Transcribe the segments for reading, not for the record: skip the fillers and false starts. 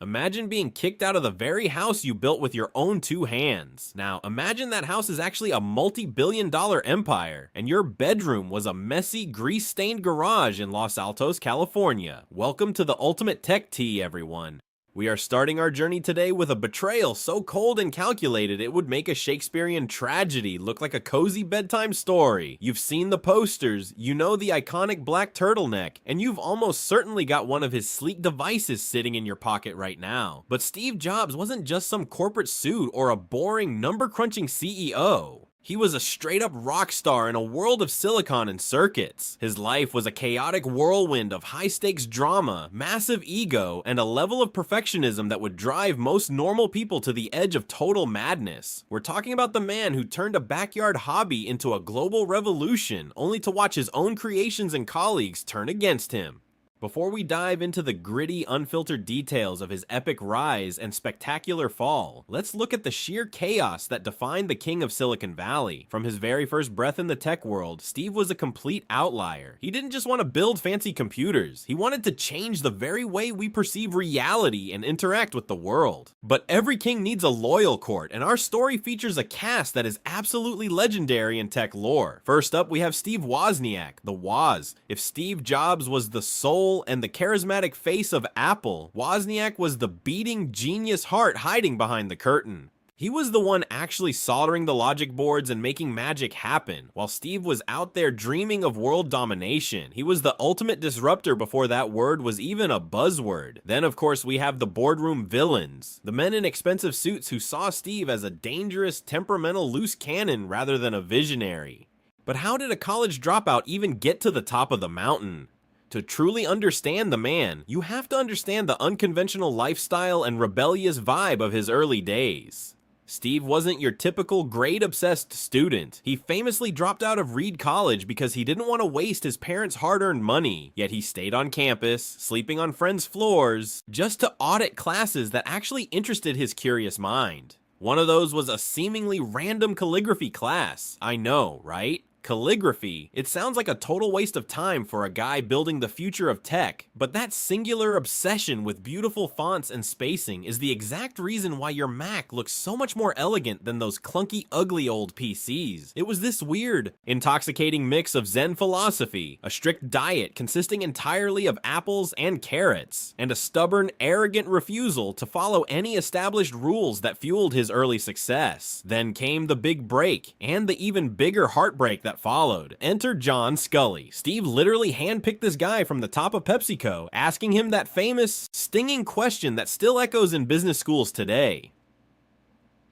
Imagine being kicked out of the very house you built with your own two hands. Now, imagine that house is actually a multi-billion-dollar empire, and your bedroom was a messy, grease-stained garage in Los Altos, California. Welcome to the ultimate tech tea, everyone. We are starting our journey today with a betrayal so cold and calculated it would make a Shakespearean tragedy look like a cozy bedtime story. You've seen the posters, you know the iconic black turtleneck, and you've almost certainly got one of his sleek devices sitting in your pocket right now. But Steve Jobs wasn't just some corporate suit or a boring number-crunching CEO. He was a straight-up rock star in a world of silicon and circuits. His life was a chaotic whirlwind of high-stakes drama, massive ego, and a level of perfectionism that would drive most normal people to the edge of total madness. We're talking about the man who turned a backyard hobby into a global revolution, only to watch his own creations and colleagues turn against him. Before we dive into the gritty, unfiltered details of his epic rise and spectacular fall, let's look at the sheer chaos that defined the king of Silicon Valley. From his very first breath in the tech world, Steve was a complete outlier. He didn't just want to build fancy computers, he wanted to change the very way we perceive reality and interact with the world. But every king needs a loyal court, and our story features a cast that is absolutely legendary in tech lore. First up, we have Steve Wozniak, the Woz. If Steve Jobs was the soul and the charismatic face of Apple, Wozniak was the beating genius heart hiding behind the curtain. He was the one actually soldering the logic boards and making magic happen, while Steve was out there dreaming of world domination. He was the ultimate disruptor before that word was even a buzzword. Then, of course, we have the boardroom villains, the men in expensive suits who saw Steve as a dangerous, temperamental loose cannon rather than a visionary. But how did a college dropout even get to the top of the mountain? To truly understand the man, you have to understand the unconventional lifestyle and rebellious vibe of his early days. Steve wasn't your typical grade-obsessed student. He famously dropped out of Reed College because he didn't want to waste his parents' hard-earned money, yet he stayed on campus, sleeping on friends' floors, just to audit classes that actually interested his curious mind. One of those was a seemingly random calligraphy class. I know, right? Calligraphy. It sounds like a total waste of time for a guy building the future of tech, but that singular obsession with beautiful fonts and spacing is the exact reason why your Mac looks so much more elegant than those clunky, ugly old PCs. It was this weird, intoxicating mix of Zen philosophy, a strict diet consisting entirely of apples and carrots, and a stubborn, arrogant refusal to follow any established rules that fueled his early success. Then came the big break, and the even bigger heartbreak that followed. Enter John Scully. Steve literally handpicked this guy from the top of PepsiCo, asking him that famous, stinging question that still echoes in business schools today.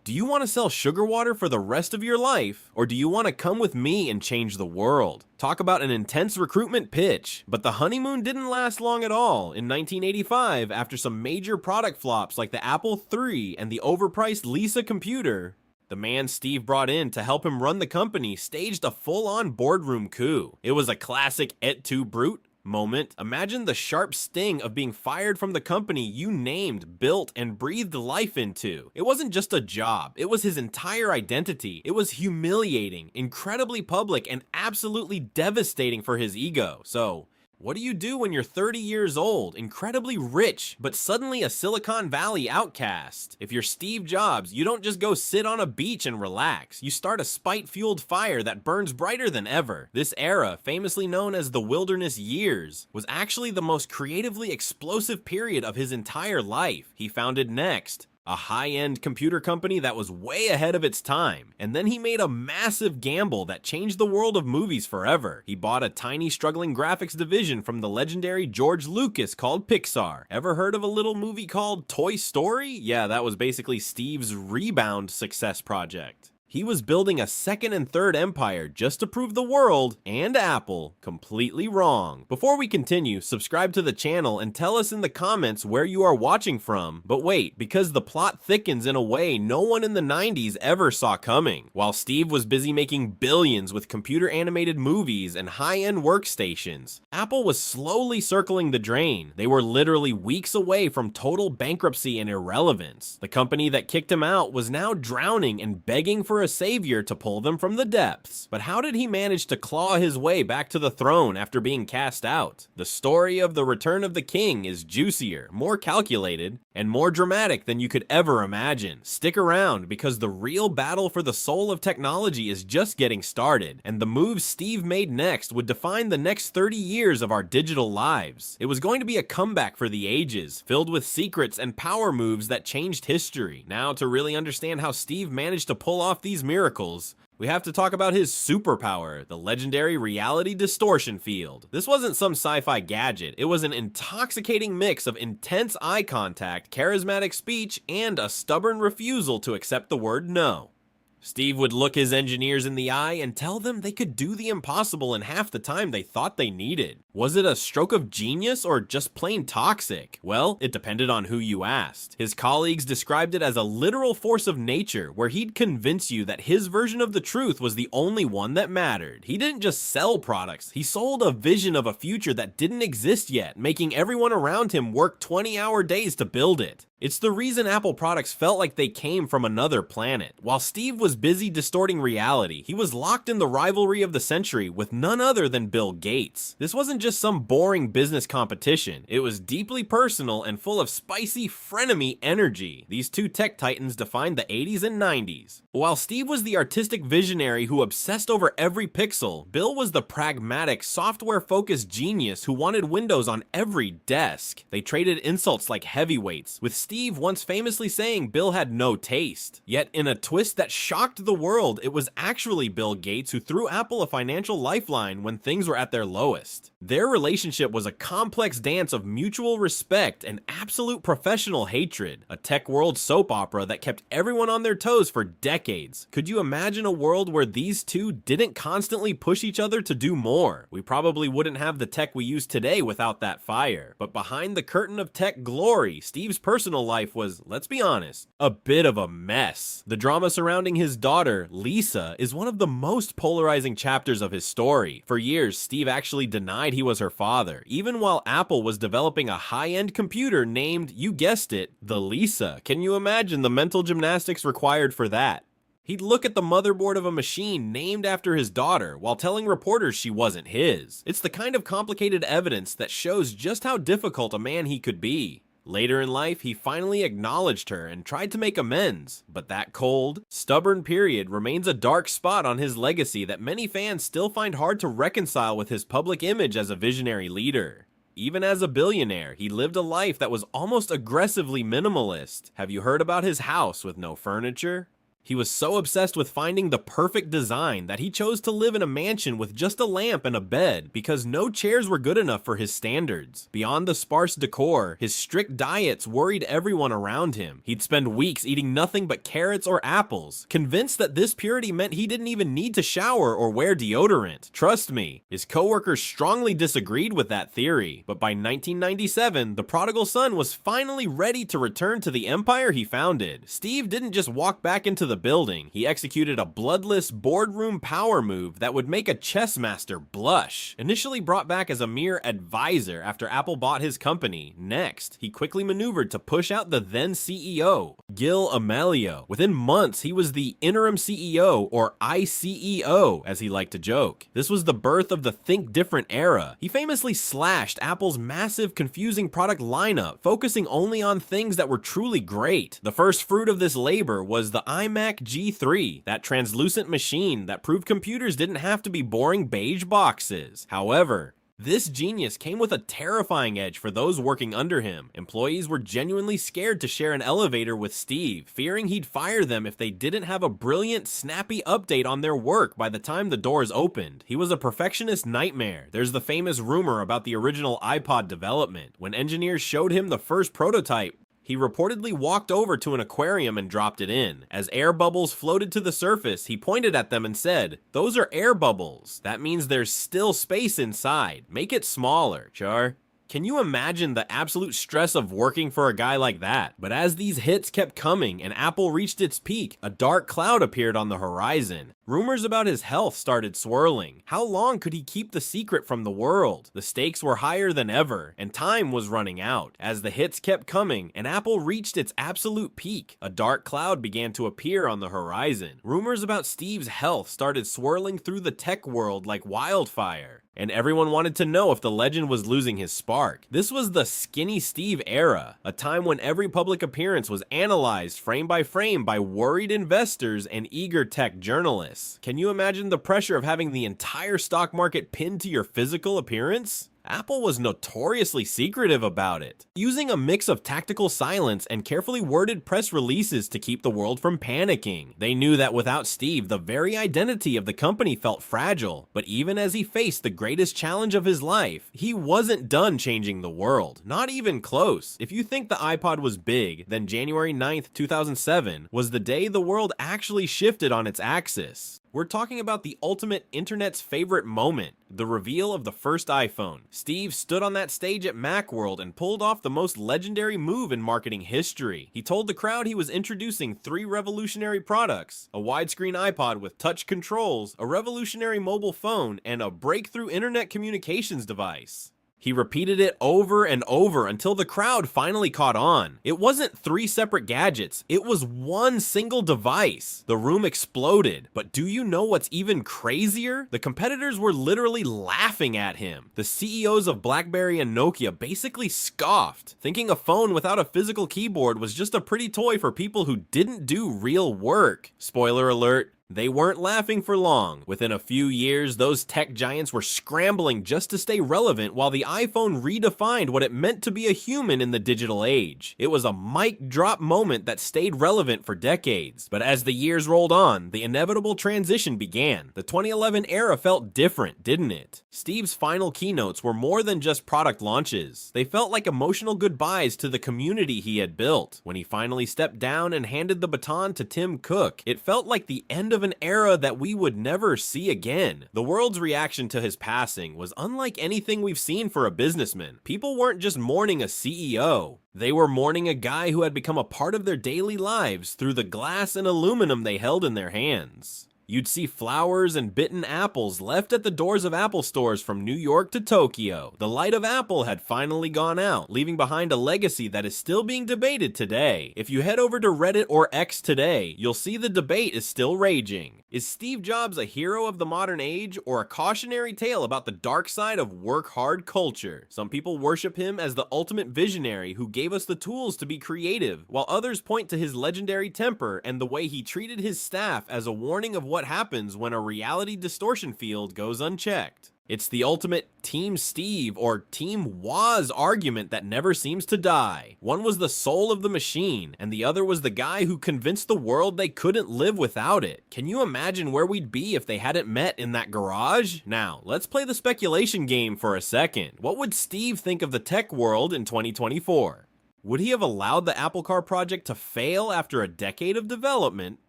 Do you want to sell sugar water for the rest of your life, or do you want to come with me and change the world? Talk about an intense recruitment pitch, but the honeymoon didn't last long at all. In 1985, after some major product flops like the Apple III and the overpriced Lisa computer, the man Steve brought in to help him run the company staged a full-on boardroom coup. It was a classic et tu brute moment. Imagine the sharp sting of being fired from the company you named, built, and breathed life into. It wasn't just a job, it was his entire identity. It was humiliating, incredibly public, and absolutely devastating for his ego. So, what do you do when you're 30 years old, incredibly rich, but suddenly a Silicon Valley outcast? If you're Steve Jobs, you don't just go sit on a beach and relax. You start a spite-fueled fire that burns brighter than ever. This era, famously known as the Wilderness Years, was actually the most creatively explosive period of his entire life. He founded Next, a high-end computer company that was way ahead of its time. And then he made a massive gamble that changed the world of movies forever. He bought a tiny struggling graphics division from the legendary George Lucas called Pixar. Ever heard of a little movie called Toy Story? Yeah, that was basically Steve's rebound success project. He was building a second and third empire just to prove the world, and Apple, completely wrong. Before we continue, subscribe to the channel and tell us in the comments where you are watching from. But wait, because the plot thickens in a way no one in the 90s ever saw coming. While Steve was busy making billions with computer-animated movies and high-end workstations, Apple was slowly circling the drain. They were literally weeks away from total bankruptcy and irrelevance. The company that kicked him out was now drowning and begging for for a savior to pull them from the depths. But how did he manage to claw his way back to the throne after being cast out? The story of the return of the king is juicier, more calculated, and more dramatic than you could ever imagine. Stick around, because the real battle for the soul of technology is just getting started, and the moves Steve made next would define the next 30 years of our digital lives. It was going to be a comeback for the ages, filled with secrets and power moves that changed history. Now, to really understand how Steve managed to pull off these miracles, we have to talk about his superpower, the legendary reality distortion field. This wasn't some sci-fi gadget, it was an intoxicating mix of intense eye contact, charismatic speech, and a stubborn refusal to accept the word no. Steve would look his engineers in the eye and tell them they could do the impossible in half the time they thought they needed. Was it a stroke of genius or just plain toxic? Well, it depended on who you asked. His colleagues described it as a literal force of nature, where he'd convince you that his version of the truth was the only one that mattered. He didn't just sell products, he sold a vision of a future that didn't exist yet, making everyone around him work 20-hour days to build it. It's the reason Apple products felt like they came from another planet. While Steve was busy distorting reality, he was locked in the rivalry of the century with none other than Bill Gates. This wasn't just some boring business competition, it was deeply personal and full of spicy frenemy energy. These two tech titans defined the 80s and 90s. While Steve was the artistic visionary who obsessed over every pixel, Bill was the pragmatic, software-focused genius who wanted Windows on every desk. They traded insults like heavyweights, with Steve once famously saying Bill had no taste. Yet in a twist that shocked the world, it was actually Bill Gates who threw Apple a financial lifeline when things were at their lowest. Their relationship was a complex dance of mutual respect and absolute professional hatred, a tech world soap opera that kept everyone on their toes for decades. Could you imagine a world where these two didn't constantly push each other to do more? We probably wouldn't have the tech we use today without that fire. But behind the curtain of tech glory, Steve's personal life was, let's be honest, a bit of a mess. The drama surrounding his daughter, Lisa, is one of the most polarizing chapters of his story. For years, Steve actually denied he was her father, even while Apple was developing a high-end computer named, you guessed it, the Lisa. Can you imagine the mental gymnastics required for that? He'd look at the motherboard of a machine named after his daughter while telling reporters she wasn't his. It's the kind of complicated evidence that shows just how difficult a man he could be. Later in life, he finally acknowledged her and tried to make amends, but that cold, stubborn period remains a dark spot on his legacy that many fans still find hard to reconcile with his public image as a visionary leader. Even as a billionaire, he lived a life that was almost aggressively minimalist. Have you heard about his house with no furniture? He was so obsessed with finding the perfect design that he chose to live in a mansion with just a lamp and a bed because no chairs were good enough for his standards. Beyond the sparse decor, his strict diets worried everyone around him. He'd spend weeks eating nothing but carrots or apples, convinced that this purity meant he didn't even need to shower or wear deodorant. Trust me, his coworkers strongly disagreed with that theory, but by 1997, the prodigal son was finally ready to return to the empire he founded. Steve didn't just walk back into the building, he executed a bloodless boardroom power move that would make a chess master blush. Initially brought back as a mere advisor after Apple bought his company, next, he quickly maneuvered to push out the then CEO, Gil Amelio. Within months, he was the interim CEO, or ICEO, as he liked to joke. This was the birth of the Think Different era. He famously slashed Apple's massive, confusing product lineup, focusing only on things that were truly great. The first fruit of this labor was the iMac G3, that translucent machine that proved computers didn't have to be boring beige boxes. However, this genius came with a terrifying edge for those working under him. Employees were genuinely scared to share an elevator with Steve, fearing he'd fire them if they didn't have a brilliant, snappy update on their work by the time the doors opened. He was a perfectionist nightmare. There's the famous rumor about the original iPod development. When engineers showed him the first prototype, he reportedly walked over to an aquarium and dropped it in. As air bubbles floated to the surface, he pointed at them and said, "Those are air bubbles. That means there's still space inside. Make it smaller, Char." Can you imagine the absolute stress of working for a guy like that? But as these hits kept coming and Apple reached its peak, a dark cloud appeared on the horizon. Rumors about his health started swirling. How long could he keep the secret from the world? The stakes were higher than ever, and time was running out. As the hits kept coming and Apple reached its absolute peak, a dark cloud began to appear on the horizon. Rumors about Steve's health started swirling through the tech world like wildfire, and everyone wanted to know if the legend was losing his spark. This was the Skinny Steve era, a time when every public appearance was analyzed frame by frame by worried investors and eager tech journalists. Can you imagine the pressure of having the entire stock market pinned to your physical appearance? Apple was notoriously secretive about it, using a mix of tactical silence and carefully worded press releases to keep the world from panicking. They knew that without Steve, the very identity of the company felt fragile, but even as he faced the greatest challenge of his life, he wasn't done changing the world, not even close. If you think the iPod was big, then January 9th, 2007 was the day the world actually shifted on its axis. We're talking about the ultimate internet's favorite moment, the reveal of the first iPhone. Steve stood on that stage at Macworld and pulled off the most legendary move in marketing history. He told the crowd he was introducing 3 revolutionary products: a widescreen iPod with touch controls, a revolutionary mobile phone, and a breakthrough internet communications device. He repeated it over and over until the crowd finally caught on. It wasn't 3 separate gadgets, it was one single device. The room exploded. But do you know what's even crazier? The competitors were literally laughing at him. The CEOs of BlackBerry and Nokia basically scoffed, thinking a phone without a physical keyboard was just a pretty toy for people who didn't do real work. Spoiler alert, they weren't laughing for long. Within a few years, those tech giants were scrambling just to stay relevant while the iPhone redefined what it meant to be a human in the digital age. It was a mic drop moment that stayed relevant for decades. But as the years rolled on, the inevitable transition began. The 2011 era felt different, didn't it? Steve's final keynotes were more than just product launches. They felt like emotional goodbyes to the community he had built. When he finally stepped down and handed the baton to Tim Cook, it felt like the end of an era that we would never see again. The world's reaction to his passing was unlike anything we've seen for a businessman. People weren't just mourning a CEO. They were mourning a guy who had become a part of their daily lives through the glass and aluminum they held in their hands. You'd see flowers and bitten apples left at the doors of Apple stores from New York to Tokyo. The light of Apple had finally gone out, leaving behind a legacy that is still being debated today. If you head over to Reddit or X today, you'll see the debate is still raging. Is Steve Jobs a hero of the modern age or a cautionary tale about the dark side of work-hard culture? Some people worship him as the ultimate visionary who gave us the tools to be creative, while others point to his legendary temper and the way he treated his staff as a warning of what happens when a reality distortion field goes unchecked. It's the ultimate Team Steve or Team Woz argument that never seems to die. One was the soul of the machine, and the other was the guy who convinced the world they couldn't live without it. Can you imagine where we'd be if they hadn't met in that garage? Now, let's play the speculation game for a second. What would Steve think of the tech world in 2024? Would he have allowed the Apple Car project to fail after a decade of development?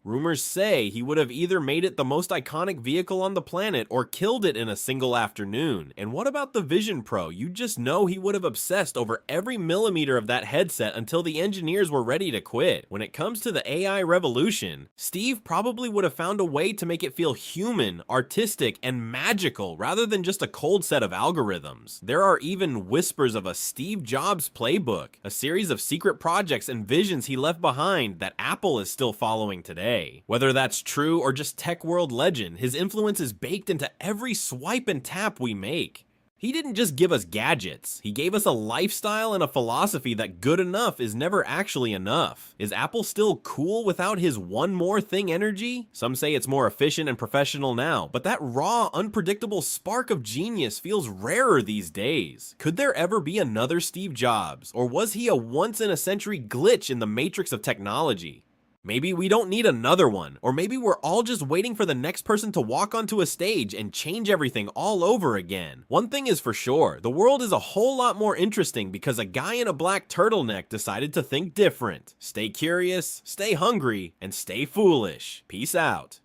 Rumors say he would have either made it the most iconic vehicle on the planet or killed it in a single afternoon. And what about the Vision Pro? You just know he would have obsessed over every millimeter of that headset until the engineers were ready to quit. When it comes to the AI revolution, Steve probably would have found a way to make it feel human, artistic, and magical rather than just a cold set of algorithms. There are even whispers of a Steve Jobs playbook, a series of secret projects and visions he left behind that Apple is still following today. Whether that's true or just tech world legend, his influence is baked into every swipe and tap we make. He didn't just give us gadgets, he gave us a lifestyle and a philosophy that good enough is never actually enough. Is Apple still cool without his one more thing energy? Some say it's more efficient and professional now, but that raw, unpredictable spark of genius feels rarer these days. Could there ever be another Steve Jobs, or was he a once-in-a-century glitch in the matrix of technology? Maybe we don't need another one, or maybe we're all just waiting for the next person to walk onto a stage and change everything all over again. One thing is for sure, the world is a whole lot more interesting because a guy in a black turtleneck decided to think different. Stay curious, stay hungry, and stay foolish. Peace out.